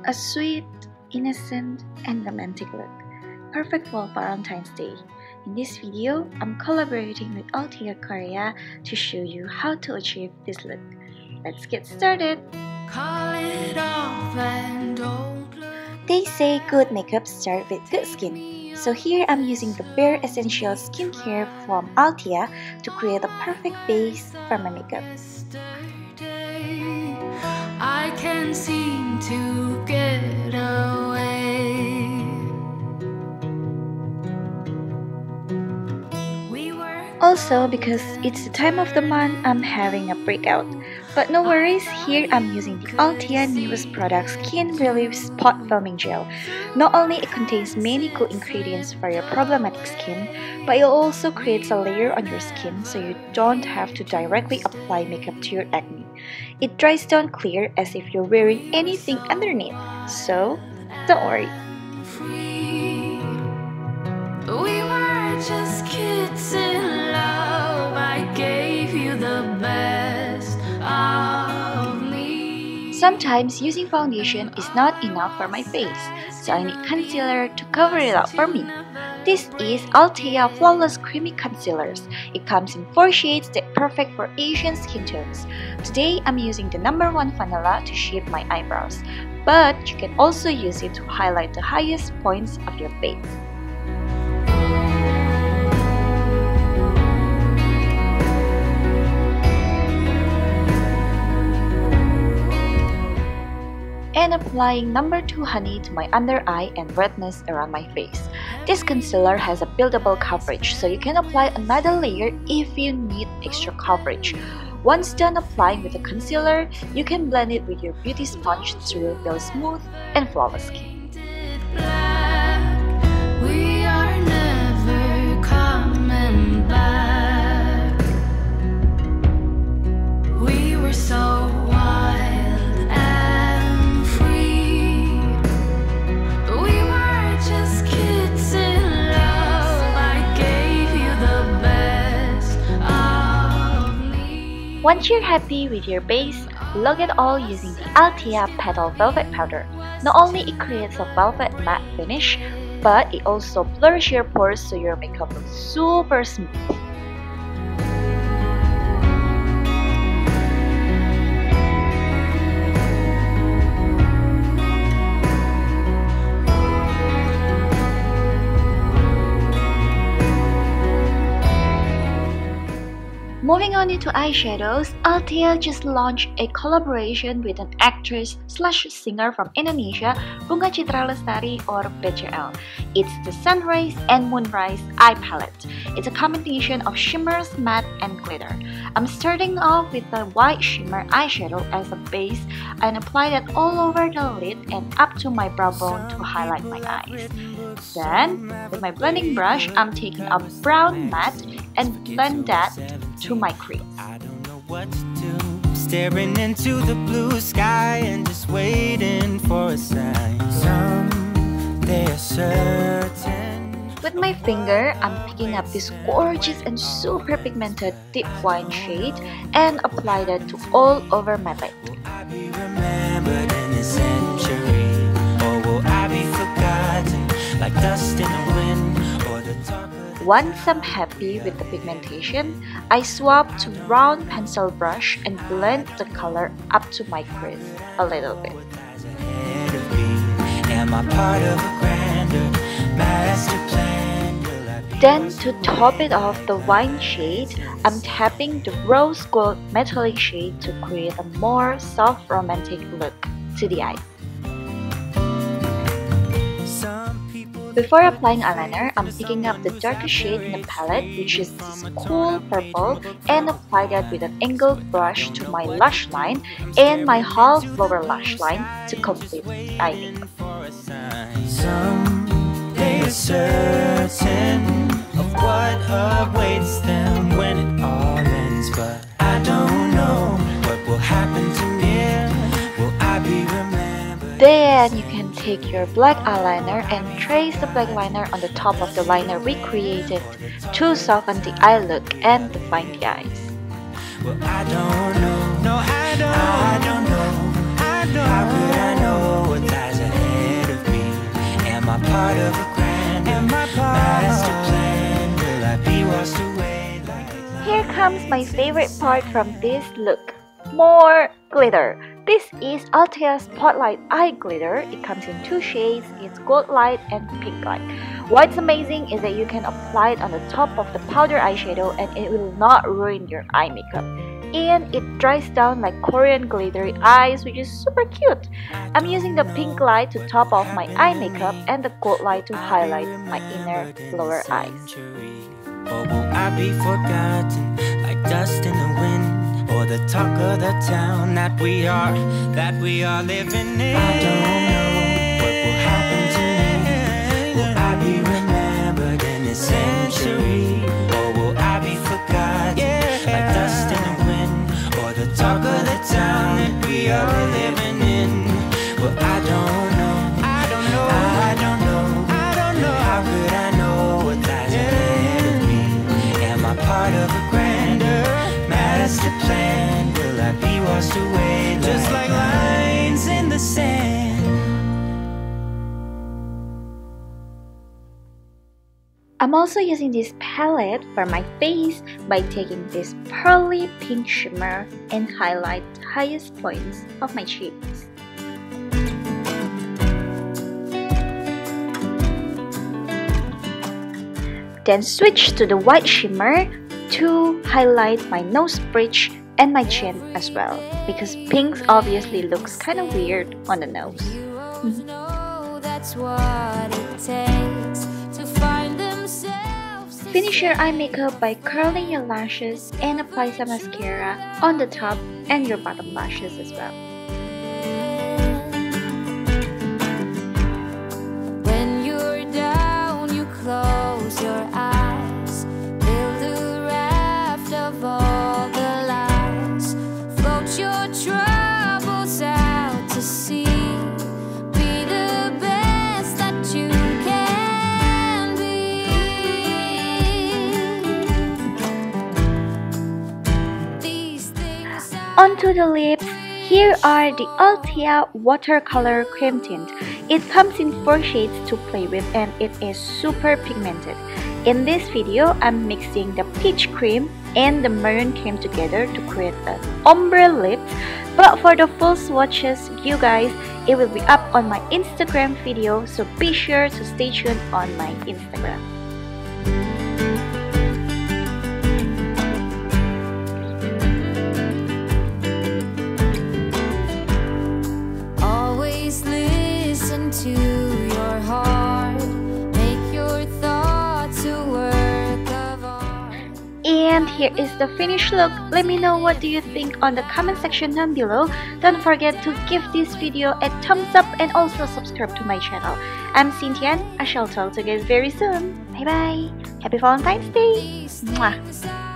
A sweet, innocent, and romantic look, perfect for Valentine's Day. In this video, I'm collaborating with Althea Korea to show you how to achieve this look. Let's get started! They say good makeup starts with good skin. So here I'm using the bare essential skincare from Althea to create a perfect base for my makeup. I can't seem to get away. Also, because it's the time of the month, I'm having a breakout. But no worries, here I'm using the Althea newest product Skin Relief Spot Filming Gel. Not only it contains many good ingredients for your problematic skin, but it also creates a layer on your skin so you don't have to directly apply makeup to your acne. It dries down clear as if you're wearing anything underneath, so don't worry. We were just kids in love. I gave you the best of me. Sometimes using foundation is not enough for my face, so I need concealer to cover it up for me. This is Althea Flawless Creamy Concealers. It comes in 4 shades that are perfect for Asian skin tones. Today, I'm using the #1 Vanilla to shape my eyebrows, but you can also use it to highlight the highest points of your face. And applying #2 Honey to my under eye and redness around my face. This concealer has a buildable coverage, so you can apply another layer if you need extra coverage. Once done applying with the concealer, you can blend it with your beauty sponge to reveal smooth and flawless skin. We are never coming back. We were so wild and free. We were just kids in love. I gave you the best of me. Once you're happy with your base, look at all using the Althea PETAL Velvet Powder. Not only it creates a velvet matte finish, but it also blurs your pores so your makeup looks super smooth. Moving on into eyeshadows, Althea just launched a collaboration with an actress/singer from Indonesia, Bunga Citra Lestari or BCL. It's the Sunrise and Moonrise eye palette. It's a combination of shimmers, matte, and glitter. I'm starting off with the white shimmer eyeshadow as a base and apply that all over the lid and up to my brow bone to highlight my eyes. Then, with my blending brush, I'm taking a brown matte and blend that to my crease. I don't know what to do, staring into the blue sky and just waiting for a sign. Someday a certain. With my finger, I'm picking up this gorgeous and super pigmented deep wine shade and apply that to all over my lid. Will I be remembered in a century, or will I be forgotten like dust in the wind or the talk of... Once I'm happy with the pigmentation, I swap to round pencil brush and blend the color up to my crease a little bit. Am I part of a grander master plan? Then to top it off the wine shade, I'm tapping the rose gold metallic shade to create a more soft romantic look to the eyes. Before applying eyeliner, I'm picking up the darkest shade in the palette, which is this cool purple, and apply that with an angled brush to my lash line and my half lower lash line to complete the eye makeup. Someday certain of what awaits them when it all ends, but I don't know what will happen to me. Will I be remembered? Then you can take your black eyeliner and trace the black liner on the top of the liner we created to soften the eye look and define the eyes. Well, I don't know. No, I don't know. How could I know what lies part of a grander master plan? Will I be washed away like Here comes my favorite part from this look. More glitter. This is Althea Spotlight Eye Glitter. It comes in two shades. It's gold light and pink light. What's amazing is that you can apply it on the top of the powder eyeshadow and it will not ruin your eye makeup. And it dries down like Korean glittery eyes, which is super cute. I'm using the pink light to top off my eye makeup and the gold light to highlight my inner lower eyes. Or will I be forgotten like dust in the wind, or the talk of the town that we are living in? I don't know what will happen to me. Will I be remembered in this century, or will I be forgotten like dust in the wind, or the talk of the town that we are living in? Well, I don't know. I don't know. I don't know. I don't know. How could I know what lies ahead of me? Am I part of a grander master plan? Will I be washed away just like lines in the sand? I'm also using this palette for my face by taking this pearly pink shimmer and highlight the highest points of my cheeks. Then switch to the white shimmer to highlight my nose bridge and my chin as well, because pink obviously looks kind of weird on the nose. Finish your eye makeup by curling your lashes and apply some mascara on the top and your bottom lashes as well. When you're down, you close your eyes, build a raft of all the lies, float your troubles out to sea, be the best that you can be. These things Onto the lips, here are the Althea Watercolor Cream Tint. It comes in 4 shades to play with and it is super pigmented. In this video, I'm mixing the peach cream and the maroon cream together to create an ombre lip. But for the full swatches, you guys, it will be up on my Instagram video, so be sure to stay tuned on my Instagram. always listen to your heart, make your thoughts a work of art. And here is the finished look. Let me know what do you think on the comment section down below. Don't forget to give this video a thumbs up and also subscribe to my channel. I'm Cynthian. I shall talk to you guys very soon. Bye bye. Happy Valentine's Day. Mwah.